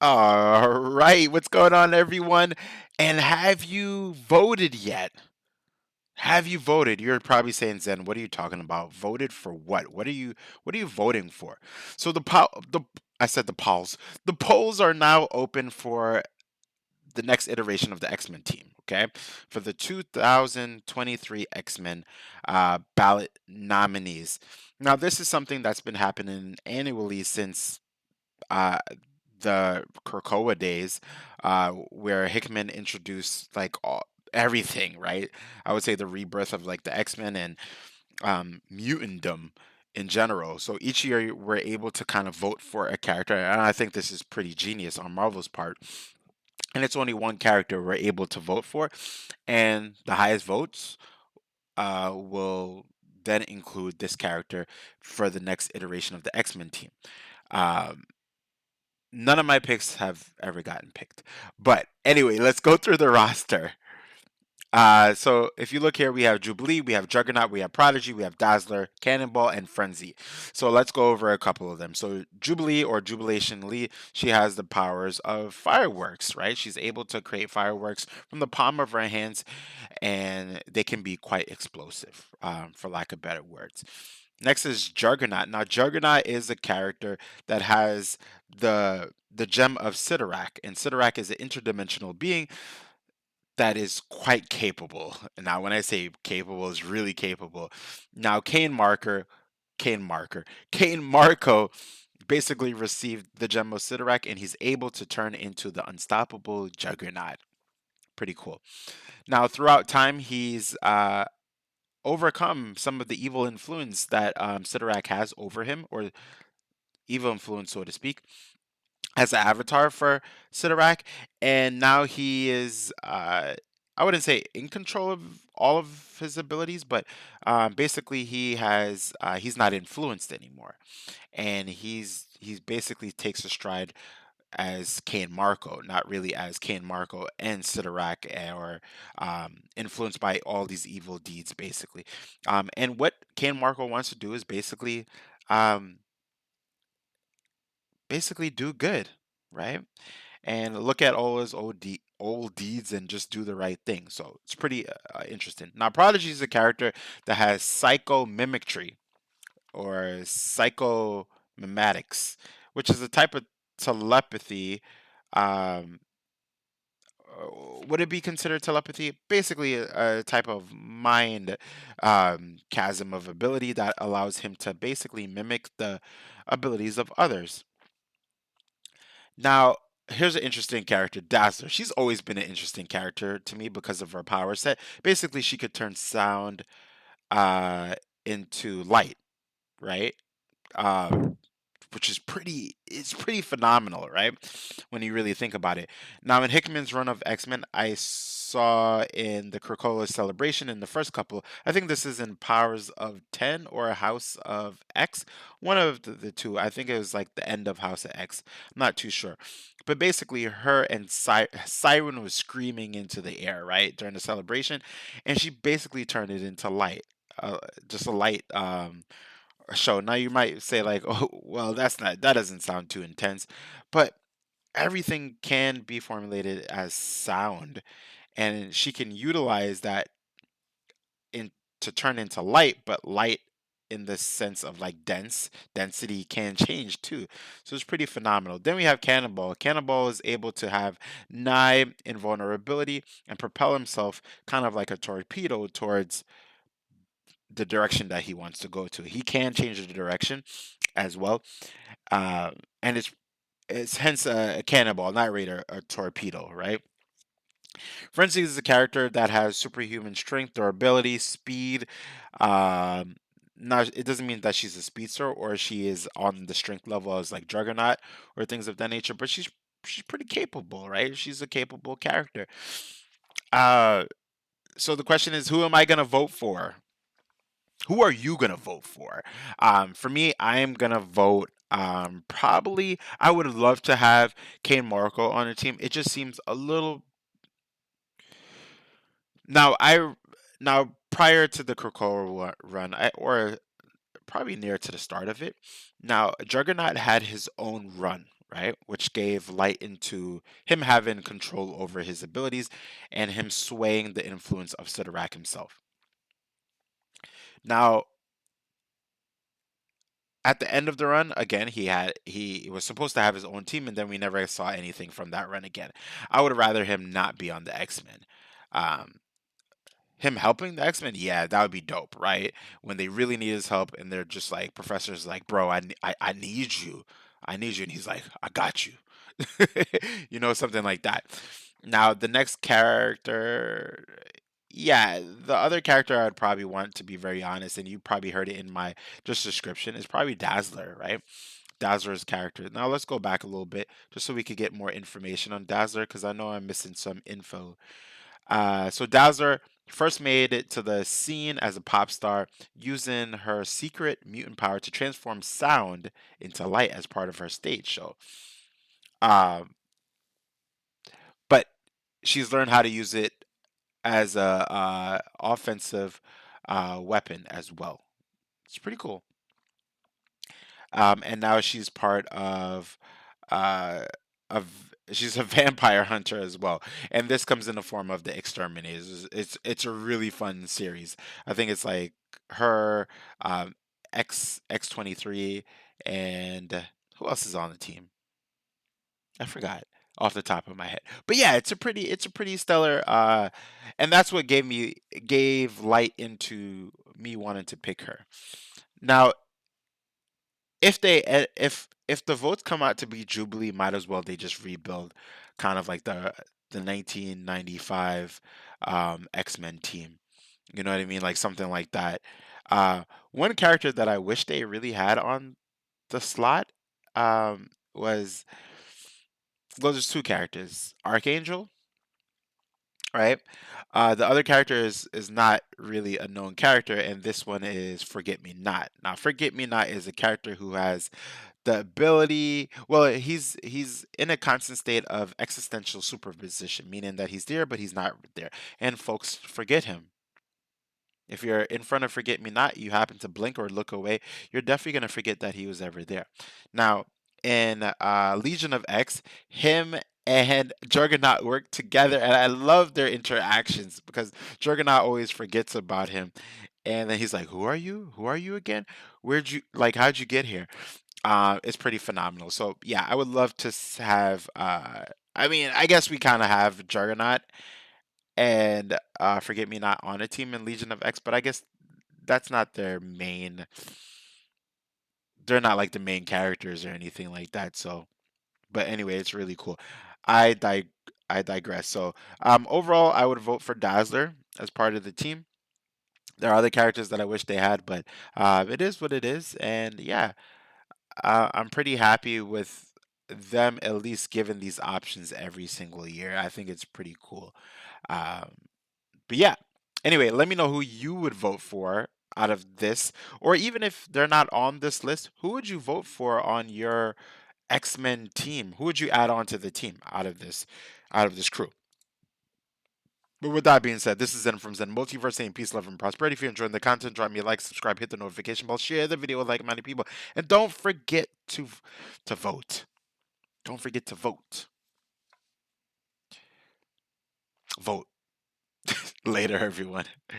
All right, what's going on, everyone? And have you voted yet? Have you voted? You're probably saying, Zen, what are you talking about? Voted for what? What are you voting for? So the I said the polls. The polls are now open for the next iteration of the X-Men team, okay? For the 2023 X-Men ballot nominees. Now, this is something that's been happening annually since uh, the Krakoa days, where Hickman introduced like everything, right? I would say the rebirth of like the X-Men and mutantdom in general. So each year we're able to kind of vote for a character, and I think this is pretty genius on Marvel's part. And it's only one character we're able to vote for, and the highest votes will then include this character for the next iteration of the X-Men team. Um, None of my picks have ever gotten picked. But anyway, let's go through the roster. So if you look here, we have Jubilee, we have Juggernaut, we have Prodigy, we have Dazzler, Cannonball, and Frenzy. So let's go over a couple of them. So Jubilee or Jubilation Lee, she has the powers of fireworks, right? She's able to create fireworks from the palm of her hands, and they can be quite explosive, for lack of better words. Next is Juggernaut. Now, Juggernaut is a character that has the gem of Sidorak, and Sidorak is an interdimensional being that is quite capable. Now, when I say capable, is really capable. Now, Kane Marco basically received the gem of Sidorak, and he's able to turn into the unstoppable Juggernaut. Pretty cool. Now, throughout time, he's overcome some of the evil influence that Sidorak has over him, or evil influence, so to speak, as an avatar for Sidorak, and now he is. I wouldn't say in control of all of his abilities, but basically he's not influenced anymore, and he's basically takes a stride as Kane Marco, not really as Kane Marco and Sidorak, or influenced by all these evil deeds, basically. And what Kane Marco wants to do is um, basically do good, right? And look at all his old deeds and just do the right thing. So it's pretty interesting. Now, Prodigy is a character that has psychomimicry or psychomimetics, which is a type of telepathy. Um, would it be considered telepathy? Basically, a type of mind chasm of ability that allows him to basically mimic the abilities of others. Now, here's an interesting character, Dazzler. She's always been an interesting character to me because of her power set. Basically, she could turn sound uh, into light, right? Um, which is pretty phenomenal, right? When you really think about it. Now, in Hickman's run of X-Men, I saw in the Krakoa celebration in the first couple, I think this is in Powers of 10 or House of X, one of the two. I think it was like the end of House of X. I'm not too sure. But basically, her and Siren was screaming into the air, right, during the celebration, and she basically turned it into light, just a light show. Now you might say like, "Oh, well, that doesn't sound too intense," but everything can be formulated as sound, and she can utilize that in to turn into light, but light in the sense of like density can change too. So it's pretty phenomenal. Then we have Cannonball. Cannonball is able to have nigh invulnerability and propel himself kind of like a torpedo towards the direction that he wants to go to. He can change the direction as well, uh, and it's hence a cannonball, not radar, a torpedo, right? Frenzy is a character that has superhuman strength, durability, speed. Um, Not it doesn't mean that she's a speedster or she is on the strength level as like Juggernaut or things of that nature, but she's pretty capable, right? She's a capable character. Uh, so the question is, who am I gonna vote for? Who are you gonna vote for? For me, I am gonna vote. Probably, I would love to have Kane Marco on the team. It just seems a little. Now, now prior to the Krakoa run, or probably near to the start of it. Now, Juggernaut had his own run, right? Which gave light into him having control over his abilities and him swaying the influence of Sidorak himself. Now, at the end of the run, again, he was supposed to have his own team, and then we never saw anything from that run again. I would rather him not be on the X-Men. Um, Him helping the X-Men, yeah, that would be dope, right? When they really need his help, and they're just like, Professor's like, bro, I need you, I need you, and he's like, I got you, something like that. Now, the next character, yeah, the other character I'd probably want, to be very honest, and you probably heard it in my just description, is probably Dazzler, right? Dazzler's character. Now let's go back a little bit just so we could get more information on Dazzler because I know I'm missing some info. So Dazzler first made it to the scene as a pop star using her secret mutant power to transform sound into light as part of her stage show. Um, but she's learned how to use it as a offensive weapon as well. It's pretty cool. And now she's part uh, of she's a vampire hunter as well, and this comes in the form of the Exterminators. It's a really fun series. I think it's like her, X23, and who else is on the team? I forgot off the top of my head. But yeah, it's a pretty stellar, and that's what gave light into me wanting to pick her. Now, if the votes come out to be Jubilee, might as well they just rebuild kind of like the 1995 X-Men team. You know what I mean? Like something like that. One character that I wish they really had on the slot was, well, there's two characters. Archangel, right? The other character is not really a known character, and this one is Forget Me Not. Now, Forget Me Not is a character who has the ability. Well, he's in a constant state of existential superposition, meaning that he's there but he's not there, and folks forget him. If you're in front of Forget Me Not, you happen to blink or look away, you're definitely going to forget that he was ever there. Now, in Legion of X, him and Juggernaut work together, and I love their interactions because Juggernaut always forgets about him. And then he's like, "Who are you? Who are you again? How'd you get here?" It's pretty phenomenal. So yeah, I would love to have. I mean, I guess we kind of have Juggernaut and Forget Me Not on a team in Legion of X, but I guess that's not their main. They're not like the main characters or anything like that. So, but anyway, it's really cool. I dig. I digress. So, overall, I would vote for Dazzler as part of the team. There are other characters that I wish they had, but it is what it is. And yeah, I'm pretty happy with them at least giving these options every single year. I think it's pretty cool. Um, But yeah. Anyway, let me know who you would vote for out of this, or even if they're not on this list, who would you vote for on your X-Men team? Who would you add on to the team out of this crew? But with that being said, this is Zen from Zen Multiverse, saying peace, love, and prosperity. If you're enjoying the content, drop me a like, subscribe, hit the notification bell, share the video with like-minded people, and don't forget to vote. Don't forget to vote. Vote. Later, everyone.